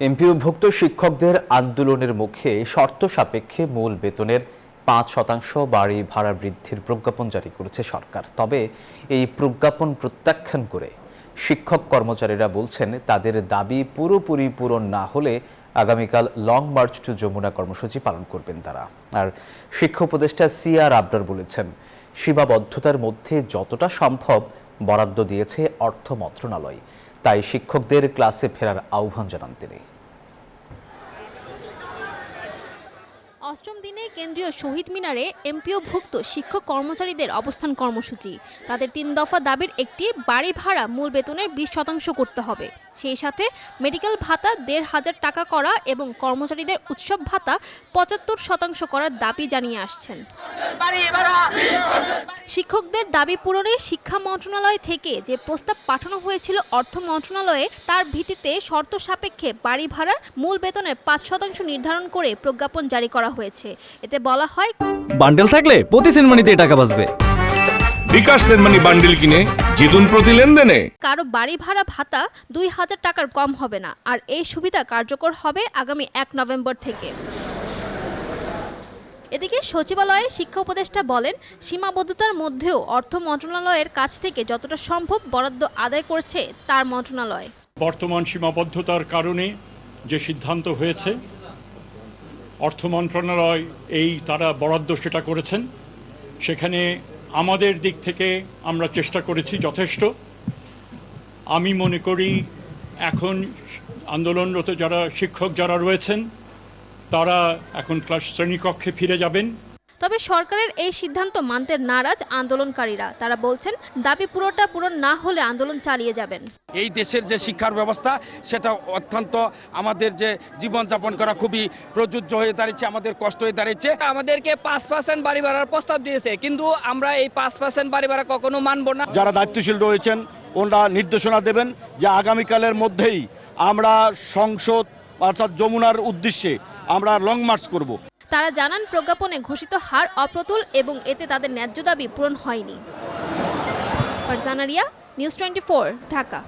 এমপিওভুক্ত শিক্ষকদের আন্দোলনের মুখে শর্ত সাপেক্ষে মূল বেতনের ৫% বাড়ি ভাড়া বৃদ্ধির প্রজ্ঞাপন জারি করেছে সরকার। তবে এই প্রজ্ঞাপন প্রত্যাখ্যান করে শিক্ষক কর্মচারীরা বলছেন তাদের দাবি পুরোপুরি পূরণ না হলে আগামীকাল লং মার্চ টু যমুনা কর্মসূচি পালন করবেন তারা। আর শিক্ষা উপদেষ্টা সিআর আবরার বলেছেন, সীমাবদ্ধতার মধ্যে যতটা সম্ভব বরাদ্দ দিয়েছে অর্থ মন্ত্রণালয়, তাই শিক্ষকদের ক্লাসে ফেরার আহ্বান জানান তিনি। অষ্টম দিনে কেন্দ্রীয় শহীদ মিনারে এমপিওভুক্ত শিক্ষক কর্মচারীদের অবস্থান কর্মসূচি। তাদের ৩ দফা দাবির একটি বাড়ি ভাড়া মূল বেতনের 20% করতে হবে। সেই সাথে মেডিকেল ভাতা ১৫০০ টাকা করা এবং কর্মচারীদের উৎসব ভাতা ৭৫% করার দাবি জানিয়ে আসছেন। শিক্ষকদের দাবি পূরণে শিক্ষা মন্ত্রণালয় থেকে যে প্রস্তাব পাঠানো হয়েছিল অর্থ মন্ত্রণালয়ে, তার ভিত্তিতে শর্ত সাপেক্ষে বাড়ি ভাড়ার মূল বেতনের ৫% নির্ধারণ করে প্রজ্ঞাপন জারি করা হয়েছে। এতে বলা হয়, বান্ডেল থাকলে প্রতি সেনমানিতে টাকা বাঁচবে। বিকাশ সেনমানি বান্ডেল কিনে জিতুন প্রতি লেনদেনে। কারো বাড়ি ভাড়া ভাতা ২০০০ টাকার কম হবে না। আর এই সুবিধা কার্যকর হবে আগামী ১ নভেম্বর থেকে। এদিকে সচিবালয়ে শিক্ষা উপদেষ্টা বলেন, সীমাবদ্ধতার মধ্যেও অর্থ মন্ত্রণালয়ের কাছ থেকে যতটা সম্ভব বরাদ্দ আদায় করেছে তার মন্ত্রণালয়। বর্তমান সীমাবদ্ধতার কারণে যে সিদ্ধান্ত হয়েছে, অর্থ মন্ত্রণালয় তারা বরাদ্দ সেটা করেছেন। সেখানে আমাদের দিক থেকে আমরা চেষ্টা করেছি যথেষ্ট। আমি মনে করি এখন আন্দোলনরত যারা শিক্ষক যারা রয়েছেন তারা এখন শ্রেণীকক্ষে ফিরে যাবেন। তবে সরকারের এই সিদ্ধান্ত মানতে নারাজ আন্দোলনকারীরা। তারা বলছেন, দাবি পুরোটা পূরণ না হলে আন্দোলন চালিয়ে যাবেন। এই দেশের যে শিক্ষার ব্যবস্থা সেটা অত্যন্ত আমাদের যে জীবনযাপন করা খুবই প্রযোজ্য হয়ে দাঁড়িয়েছে, আমাদের কষ্ট হয়ে দাঁড়িয়েছে। আমাদেরকে 5% বাড়ি ভাড়ার প্রস্তাব দিয়েছে, কিন্তু আমরা এই 5% বাড়ি ভাড়া কখনো মানব না। যারা দায়িত্বশীল রয়েছেন ওনারা নির্দেশনা দেবেন যে আগামীকালের মধ্যেই আমরা সংসদ অর্থাৎ যমুনার উদ্দেশ্যে আমরা লং মার্চ করব। তারা জানান, প্রজ্ঞাপনে ঘোষিত হার অপ্রতুল এবং এতে তাদের ন্যায্য দাবি পূরণ হয়নি। ফারজানা রিয়া, নিউজ 24, ঢাকা।